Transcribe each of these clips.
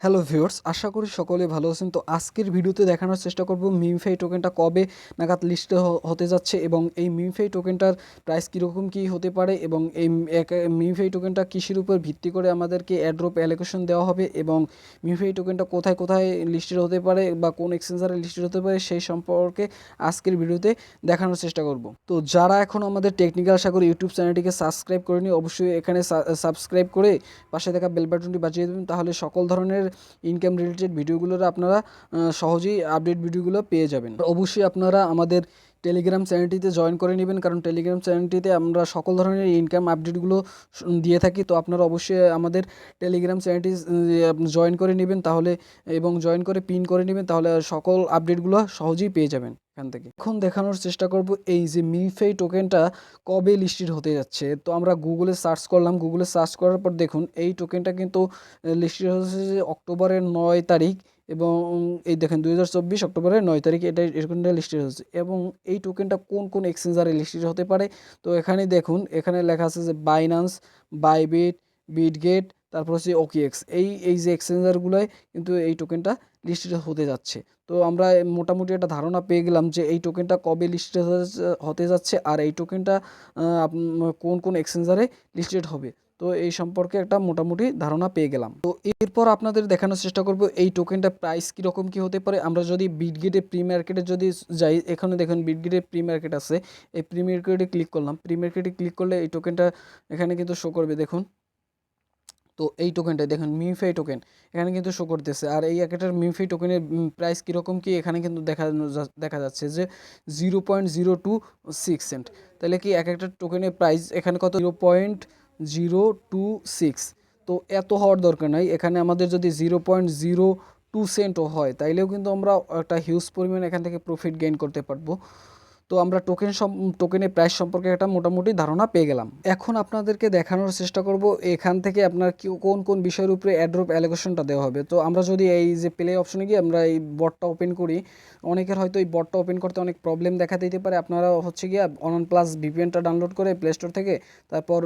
Hello viewers, আশা করি সকলে ভালো আছেন। তো আজকের ভিডিওতে দেখানোর চেষ্টা করব মিমফাই টোকেনটা কবে নাগাদ লিস্টে হতে যাচ্ছে এবং এই মিমফাই টোকেনটার প্রাইস কীরকম কী হতে পারে এবং এই মিমফাই টোকেনটা কিসের উপর ভিত্তি করে আমাদেরকে অ্যাড্রপ অ্যালোকেশন দেওয়া হবে এবং মিমফাই টোকেনটা কোথায় কোথায় লিস্টেড হতে পারে বা কোন এক্সচেঞ্জারে লিস্টেড হতে পারে সেই সম্পর্কে আজকের ভিডিওতে দেখানোর চেষ্টা করব। তো যারা এখন আমাদের টেকনিক্যাল সাগর ইউটিউব চ্যানেলটিকে সাবস্ক্রাইব করেনি, অবশ্যই এখানে সাবস্ক্রাইব করে পাশে থাকা বেল বাটনটি বাজিয়ে দেবেন, তাহলে সকল ধরনের ইনকাম রিলেটেড ভিডিওগুলোর আপনারা সহজেই আপডেট ভিডিওগুলো পেয়ে যাবেন। অবশ্যই আপনারা আমাদের টেলিগ্রাম চ্যানেলটিতে জয়েন করে নেবেন, কারণ টেলিগ্রাম চ্যানেলটিতে আমরা সকল ধরনের ইনকাম আপডেটগুলো দিয়ে থাকি। তো আপনারা অবশ্যই আমাদের টেলিগ্রাম চ্যানেলটি জয়েন করে নেবেন তাহলে, এবং জয়েন করে পিন করে নেবেন, তাহলে সকল আপডেটগুলো সহজেই পেয়ে যাবেন এখান থেকে। এখন দেখানোর চেষ্টা করব এই যে মিমফাই টোকেনটা কবে লিস্টেড হতে যাচ্ছে। তো আমরা গুগলে সার্চ করলাম, গুগলে সার্চ করার পর দেখুন এই টোকেনটা কিন্তু লিস্টেড হচ্ছে যে অক্টোবরের 9 তারিখ, এবং এই দেখেন 2024 অক্টোবরের 9 তারিখ এটা টোকেনটা লিস্টেড হচ্ছে। এবং এই টোকেনটা কোন কোন এক্সচেঞ্জারে লিস্টেড হতে পারে, তো এখানে দেখুন, এখানে লেখা আছে যে বাইন্যান্স, বাইবিট, বিটগেট, তারপর হচ্ছে ওকিএক্স, এই যে এক্সচেঞ্জারগুলোয় কিন্তু এই টোকেনটা লিস্টেড হতে যাচ্ছে। তো আমরা মোটামুটি একটা ধারণা পেয়ে গেলাম যে এই টোকেনটা কবে লিস্টেড হতে যাচ্ছে আর এই টোকেনটা কোন কোন এক্সচেঞ্জারে লিস্টেড হবে। তো এই সম্পর্কে একটা মোটামুটি ধারণা পেয়ে গেলাম। তো এরপর আপনাদের দেখানোর চেষ্টা করব এই টোকেনটা প্রাইস কীরকম কী হতে পারে। আমরা যদি বিটগেটে প্রি মার্কেটে যদি যাই, এখানে দেখুন বিটগেটে প্রি মার্কেট আছে, এই প্রি মার্কেটে ক্লিক করলাম। প্রি মার্কেটে ক্লিক করলে এই টোকেনটা এখানে কিন্তু শো করবে, দেখুন। তো এই টোকেনটাই দেখুন মিমফাই টোকেন, এখানে কিন্তু শো করতেছে। আর এই একটার মিমফাই টোকেনের প্রাইস কীরকম কী এখানে কিন্তু দেখা যাচ্ছে যে 0.026 সেন্ট। তাহলে কি এক একটা টোকেনের প্রাইস এখানে কত, 0.026। তো এত হওয়ার দরকার নাই, এখানে আমাদের যদি 0.02 সেন্টও হয় তাইলেও কিন্তু আমরা একটা হিউজ পরিমাণ এখান থেকে প্রফিট গেইন করতে পারবো। তো আমরা টোকেনের প্রাইস সম্পর্কে একটা মোটামুটি ধারণা পেয়ে গেলাম। এখন আপনাদেরকে দেখানোর চেষ্টা করব এখান থেকে আপনার কোন কোন বিষয়ের উপরে অ্যাড্রপ অ্যালোকেশনটা দেওয়া হবে। তো আমরা যদি এই যে প্লে অপশনে গিয়ে আমরা এই বটটা ওপেন করি, অনেকের হয়তো এই বটটা ওপেন করতে অনেক প্রবলেম দেখা দিতে পারে। আপনারা হচ্ছে গিয়ে অন প্লাস ভিপিএনটা ডাউনলোড করে প্লে স্টোর থেকে, তারপর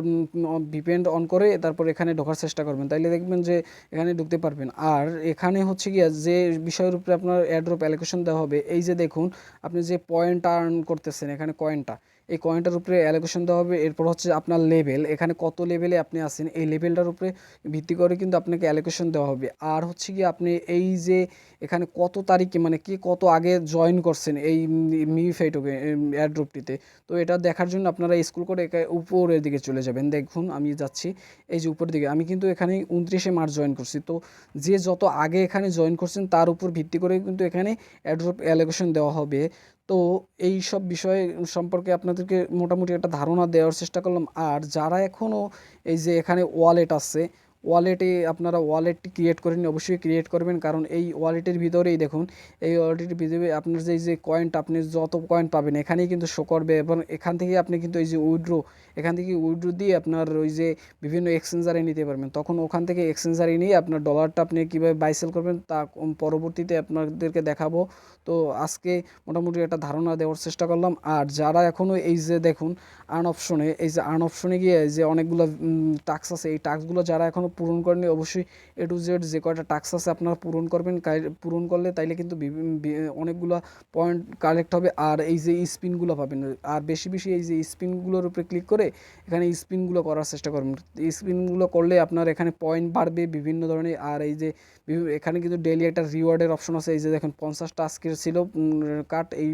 ভিপিএন অন করে তারপর এখানে ঢোকার চেষ্টা করবেন, তাইলে দেখবেন যে এখানে ঢুকতে পারবেন। আর এখানে হচ্ছে গিয়ে যে বিষয়ের উপরে আপনার অ্যাড্রপ অ্যালোকেশন দেওয়া হবে, এই যে দেখুন আপনি যে পয়েন্ট আর্ন করতেছেন, এখানে কয়েনটা, এই কয়েনটার উপরে অ্যালোকেশন দেওয়া হবে। এরপর হচ্ছে আপনার লেভেল, এখানে কত লেভেলে আপনি আছেন এই লেভেলটার উপরে ভিত্তি করে কিন্তু আপনাকে অ্যালোকেশন দেওয়া হবে। আর হচ্ছে কি আপনি এই যে এখানে কত তারিখে, মানে কি কত আগে জয়েন করছেন এই মিফাই টোকেন অ্যাড্রপটিতে। তো এটা দেখার জন্য আপনারা স্ক্রল করে উপরের দিকে চলে যাবেন। দেখুন আমি যাচ্ছি এই যে উপরের দিকে, আমি কিন্তু এখানে 29শে মার্চ জয়েন করছি। তো যে যত আগে এখানে জয়েন করছেন তার উপর ভিত্তি করে কিন্তু এখানে অ্যাড্রপ অ্যালোকেশন দেওয়া হবে। তো এই সব বিষয় সম্পর্কে আপনাদেরকে মোটামুটি একটা ধারণা দেওয়ার চেষ্টা করলাম। আর যারা এখনও এই যে এখানে ওয়ালেট আছে, ওয়ালেটে আপনারা ওয়ালেটটি ক্রিয়েট করেন, অবশ্যই ক্রিয়েট করবেন, কারণ এই ওয়ালেটের ভিতরেই দেখুন, এই ওয়ালেটের ভিতরে আপনার যে কয়েনটা, আপনি যত কয়েন পাবেন এখানেই কিন্তু শো করবে, এবং এখান থেকে আপনি কিন্তু এই যে এখান থেকে উইথড্র দিয়ে আপনার ওই যে বিভিন্ন এক্সচেঞ্জারে নিতে পারবেন। তখন ওখান থেকে এক্সচেঞ্জারে নিয়ে আপনার ডলারটা আপনি কীভাবে বাই সেল করবেন তা পরবর্তীতে আপনাদেরকে দেখাবো। তো আজকে মোটামুটি একটা ধারণা দেওয়ার চেষ্টা করলাম। আর যারা এখনও এই যে দেখুন এই যে আর্ন অপশনে গিয়ে যে অনেকগুলো টাস্ক আছে, এই টাস্কগুলো যারা এখনও পূরণ করেনি, অবশ্যই এ টু জেড যে কয়টা টাস্ক আছে আপনারা পূরণ করবেন। পূরণ করলে তাইলে কিন্তু অনেকগুলো পয়েন্ট কালেক্ট হবে, আর এই যে স্পিনগুলো পাবেন। আর বেশি বেশি এই যে স্পিনগুলোর উপরে ক্লিক করে এখানে স্পিনগুলো করার চেষ্টা করবেন। স্পিনগুলো করলে আপনার এখানে পয়েন্ট বাড়বে বিভিন্ন ধরনের। আর এই যে এখানে কিন্তু ডেইলি একটা রিওয়ার্ডের অপশন আছে, এই যে দেখেন 50টা আজকের ছিল কাট, এই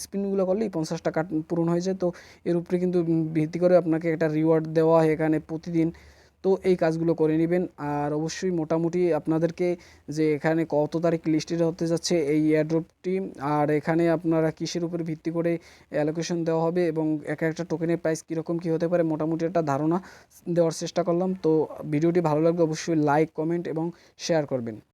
স্পিনগুলো করলেই 50টা কাট পূরণ হয়ে যায়। তো এর উপরে কিন্তু ভিত্তি করে আপনাকে একটা রিওয়ার্ড দেওয়া হয় এখানে প্রতিদিন। তো এই কাজগুলো করে নেবেন। আর অবশ্যই মোটামুটি আপনাদেরকে যে এখানে কত তারিখ লিস্টেড হতে যাচ্ছে এই এয়ারড্রপটি, আর এখানে আপনারা কিসের উপরে ভিত্তি করে অ্যালোকেশন দেওয়া হবে এবং এক একটা টোকেনের প্রাইস কীরকম কী হতে পারে মোটামুটি একটা ধারণা দেওয়ার চেষ্টা করলাম। তো ভিডিওটি ভালো লাগলে অবশ্যই লাইক, কমেন্ট এবং শেয়ার করবেন।